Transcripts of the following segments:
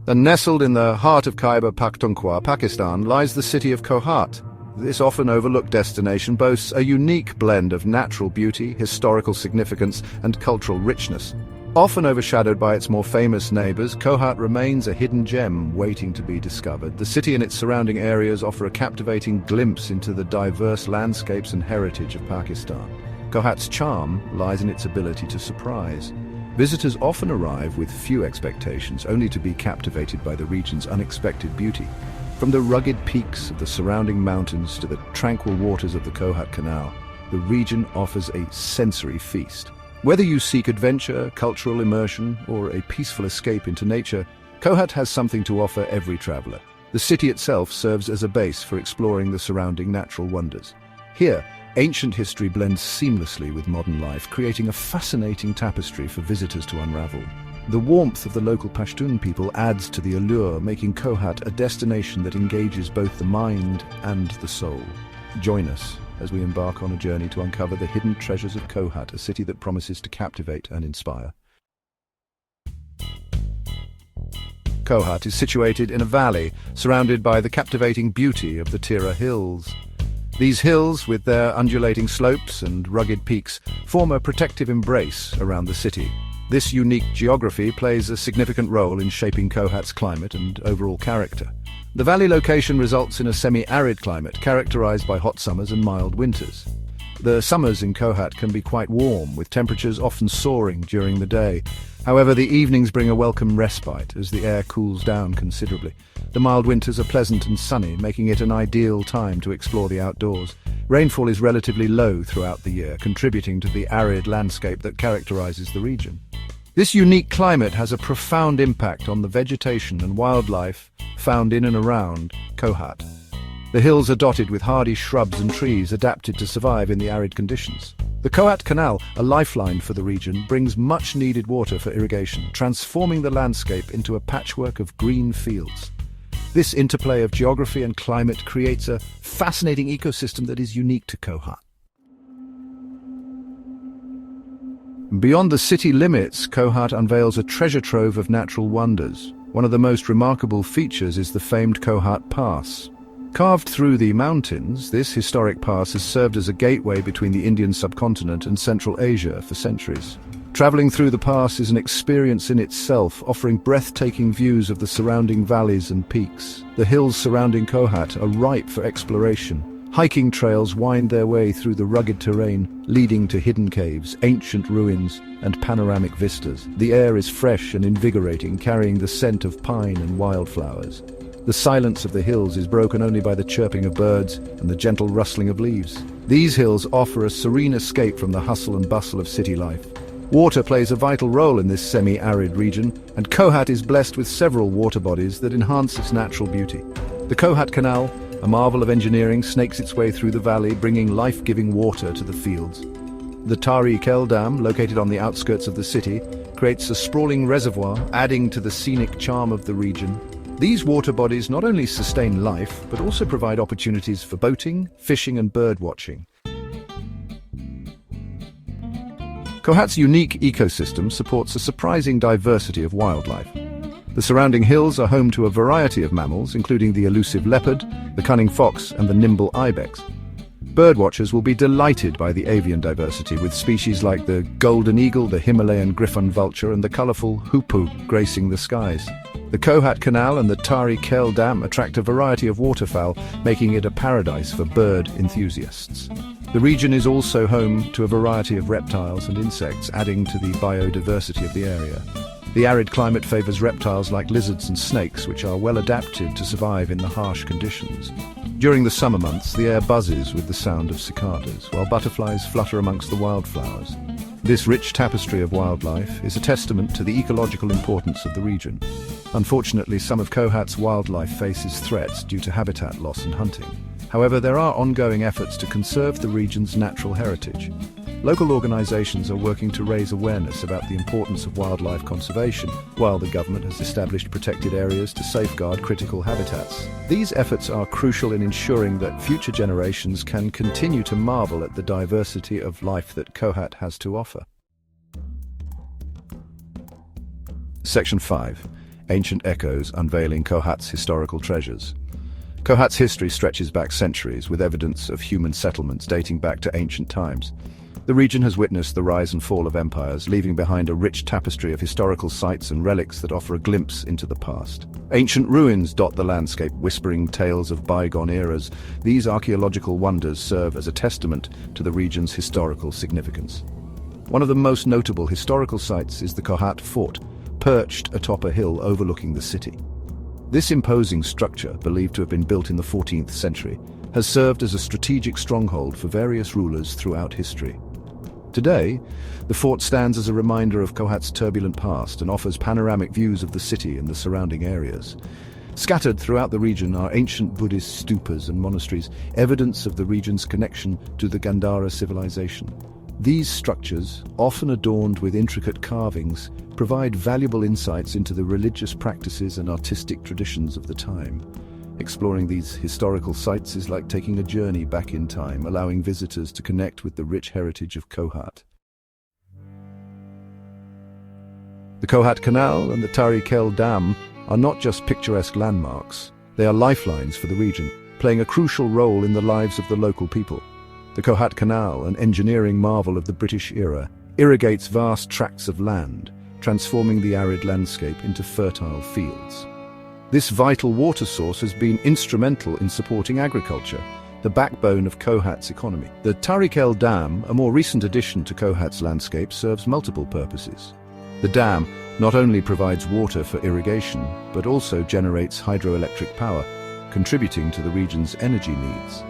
And nestled in the heart of Khyber Pakhtunkhwa, Pakistan, lies the city of Kohat. This often overlooked destination boasts a unique blend of natural beauty, historical significance, and cultural richness. Often overshadowed by its more famous neighbors, Kohat remains a hidden gem waiting to be discovered. The city and its surrounding areas offer a captivating glimpse into the diverse landscapes and heritage of Pakistan. Kohat's charm lies in its ability to surprise. Visitors often arrive with few expectations, only to be captivated by the region's unexpected beauty. From the rugged peaks of the surrounding mountains to the tranquil waters of the Kohat Canal, the region offers a sensory feast. Whether you seek adventure, cultural immersion, or a peaceful escape into nature, Kohat has something to offer every traveler. The city itself serves as a base for exploring the surrounding natural wonders. Here, ancient history blends seamlessly with modern life, creating a fascinating tapestry for visitors to unravel. The warmth of the local Pashtun people adds to the allure, making Kohat a destination that engages both the mind and the soul. Join us as we embark on a journey to uncover the hidden treasures of Kohat, a city that promises to captivate and inspire. Kohat is situated in a valley surrounded by the captivating beauty of the Tira Hills. These hills, with their undulating slopes and rugged peaks, form a protective embrace around the city. This unique geography plays a significant role in shaping Kohat's climate and overall character. The valley location results in a semi-arid climate characterized by hot summers and mild winters. The summers in Kohat can be quite warm, with temperatures often soaring during the day. However, the evenings bring a welcome respite as the air cools down considerably. The mild winters are pleasant and sunny, making it an ideal time to explore the outdoors. Rainfall is relatively low throughout the year, contributing to the arid landscape that characterizes the region. This unique climate has a profound impact on the vegetation and wildlife found in and around Kohat. The hills are dotted with hardy shrubs and trees adapted to survive in the arid conditions. The Kohat Canal, a lifeline for the region, brings much-needed water for irrigation, transforming the landscape into a patchwork of green fields. This interplay of geography and climate creates a fascinating ecosystem that is unique to Kohat. Beyond the city limits, Kohat unveils a treasure trove of natural wonders. One of the most remarkable features is the famed Kohat Pass. Carved through the mountains, this historic pass has served as a gateway between the Indian subcontinent and Central Asia for centuries. Traveling through the pass is an experience in itself, offering breathtaking views of the surrounding valleys and peaks. The hills surrounding Kohat are ripe for exploration. Hiking trails wind their way through the rugged terrain, leading to hidden caves, ancient ruins, and panoramic vistas. The air is fresh and invigorating, carrying the scent of pine and wildflowers. The silence of the hills is broken only by the chirping of birds and the gentle rustling of leaves. These hills offer a serene escape from the hustle and bustle of city life. Water plays a vital role in this semi-arid region, and Kohat is blessed with several water bodies that enhance its natural beauty. The Kohat Canal, a marvel of engineering, snakes its way through the valley, bringing life-giving water to the fields. The Tari Kel Dam, located on the outskirts of the city, creates a sprawling reservoir, adding to the scenic charm of the region. These water bodies not only sustain life, but also provide opportunities for boating, fishing, and bird watching. Kohat's unique ecosystem supports a surprising diversity of wildlife. The surrounding hills are home to a variety of mammals, including the elusive leopard, the cunning fox, and the nimble ibex. Birdwatchers will be delighted by the avian diversity, with species like the golden eagle, the Himalayan griffon vulture, and the colorful hoopoe gracing the skies. The Kohat Canal and the Tari Kel Dam attract a variety of waterfowl, making it a paradise for bird enthusiasts. The region is also home to a variety of reptiles and insects, adding to the biodiversity of the area. The arid climate favors reptiles like lizards and snakes, which are well adapted to survive in the harsh conditions. During the summer months, the air buzzes with the sound of cicadas, while butterflies flutter amongst the wildflowers. This rich tapestry of wildlife is a testament to the ecological importance of the region. Unfortunately, some of Kohat's wildlife faces threats due to habitat loss and hunting. However, there are ongoing efforts to conserve the region's natural heritage. Local organizations are working to raise awareness about the importance of wildlife conservation, while the government has established protected areas to safeguard critical habitats. These efforts are crucial in ensuring that future generations can continue to marvel at the diversity of life that Kohat has to offer. Section 5. ancient echoes unveiling KOHAT's historical treasures. KOHAT's history stretches back centuries, with evidence of human settlements dating back to ancient times. The region has witnessed the rise and fall of empires, leaving behind a rich tapestry of historical sites and relics that offer a glimpse into the past. Ancient ruins dot the landscape, whispering tales of bygone eras. These archaeological wonders serve as a testament to the region's historical significance. One of the most notable historical sites is the KOHAT Fort, perched atop a hill overlooking the city. This imposing structure, believed to have been built in the 14th century, has served as a strategic stronghold for various rulers throughout history. Today, the fort stands as a reminder of KOHAT's turbulent past and offers panoramic views of the city and the surrounding areas. Scattered throughout the region are ancient Buddhist stupas and monasteries, evidence of the region's connection to the Gandhara civilization. These structures, often adorned with intricate carvings, provide valuable insights into the religious practices and artistic traditions of the time. Exploring these historical sites is like taking a journey back in time, allowing visitors to connect with the rich heritage of KOHAT. The KOHAT Canal and the Tari Kel Dam are not just picturesque landmarks, they are lifelines for the region, playing a crucial role in the lives of the local people. The KOHAT Canal, an engineering marvel of the British era, irrigates vast tracts of land, transforming the arid landscape into fertile fields. This vital water source has been instrumental in supporting agriculture, the backbone of KOHAT's economy. The Tari Kel Dam, a more recent addition to KOHAT's landscape, serves multiple purposes. The dam not only provides water for irrigation, but also generates hydroelectric power, contributing to the region's energy needs.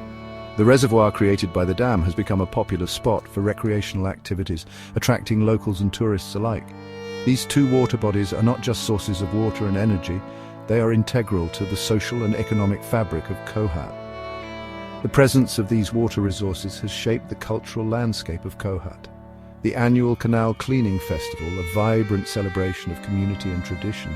The reservoir created by the dam has become a popular spot for recreational activities, attracting locals and tourists alike. These two water bodies are not just sources of water and energy, they are integral to the social and economic fabric of KOHAT. The presence of these water resources has shaped the cultural landscape of KOHAT. The annual Canal Cleaning Festival, a vibrant celebration of community and tradition,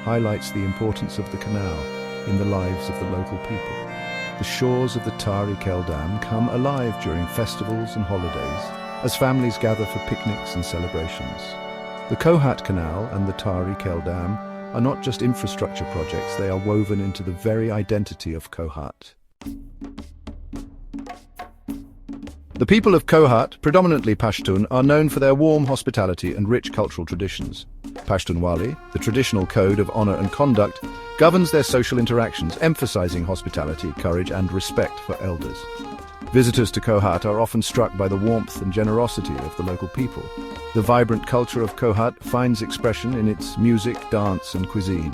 highlights the importance of the canal in the lives of the local people. The shores of the Tari Kel Dam come alive during festivals and holidays, as families gather for picnics and celebrations. The KOHAT Canal and the Tari Kel Dam are not just infrastructure projects, they are woven into the very identity of KOHAT. The people of KOHAT, predominantly Pashtun, are known for their warm hospitality and rich cultural traditions. Pashtunwali, the traditional code of honor and conduct, governs their social interactions, emphasizing hospitality, courage, and respect for elders. Visitors to KOHAT are often struck by the warmth and generosity of the local people. The vibrant culture of KOHAT finds expression in its music, dance, and cuisine.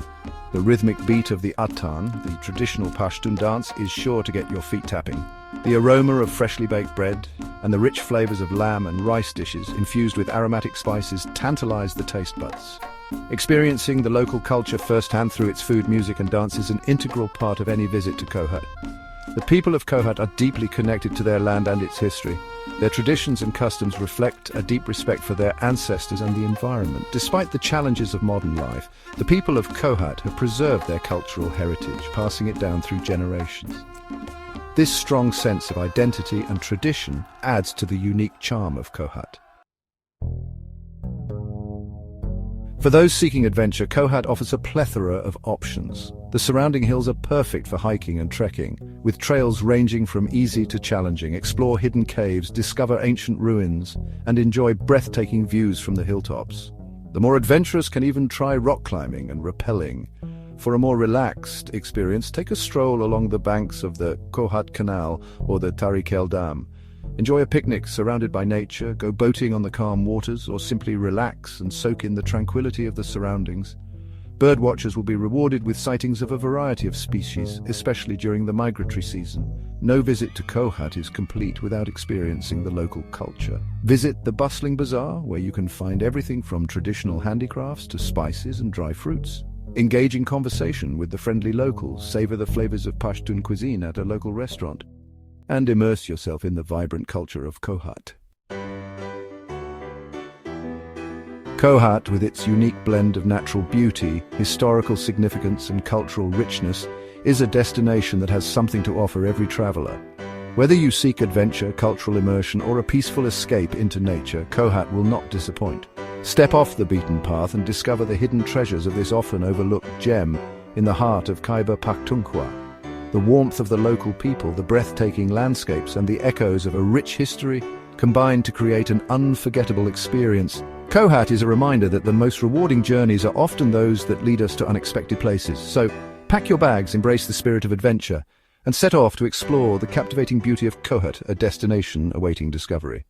The rhythmic beat of the attan, the traditional Pashtun dance, is sure to get your feet tapping. The aroma of freshly baked bread and the rich flavors of lamb and rice dishes infused with aromatic spices tantalize the taste buds. Experiencing the local culture firsthand through its food, music, and dance is an integral part of any visit to KOHAT. The people of KOHAT are deeply connected to their land and its history. Their traditions and customs reflect a deep respect for their ancestors and the environment. Despite the challenges of modern life, the people of KOHAT have preserved their cultural heritage, passing it down through generations. This strong sense of identity and tradition adds to the unique charm of KOHAT. For those seeking adventure, KOHAT offers a plethora of options. The surrounding hills are perfect for hiking and trekking, with trails ranging from easy to challenging. Explore hidden caves, discover ancient ruins, and enjoy breathtaking views from the hilltops. The more adventurous can even try rock climbing and rappelling. For a more relaxed experience, take a stroll along the banks of the KOHAT Canal or the Tari Kel Dam. Enjoy a picnic surrounded by nature, go boating on the calm waters, or simply relax and soak in the tranquility of the surroundings. Birdwatchers will be rewarded with sightings of a variety of species, especially during the migratory season. No visit to KOHAT is complete without experiencing the local culture. Visit the bustling bazaar, where you can find everything from traditional handicrafts to spices and dry fruits. Engage in conversation with the friendly locals, savor the flavors of Pashtun cuisine at a local restaurant, and immerse yourself in the vibrant culture of KOHAT. KOHAT, with its unique blend of natural beauty, historical significance, and cultural richness, is a destination that has something to offer every traveler. Whether you seek adventure, cultural immersion, or a peaceful escape into nature, KOHAT will not disappoint. Step off the beaten path and discover the hidden treasures of this often overlooked gem in the heart of Khyber Pakhtunkhwa. The warmth of the local people, the breathtaking landscapes, and the echoes of a rich history combine to create an unforgettable experience. KOHAT is a reminder that the most rewarding journeys are often those that lead us to unexpected places. So, pack your bags, embrace the spirit of adventure, and set off to explore the captivating beauty of KOHAT, a destination awaiting discovery.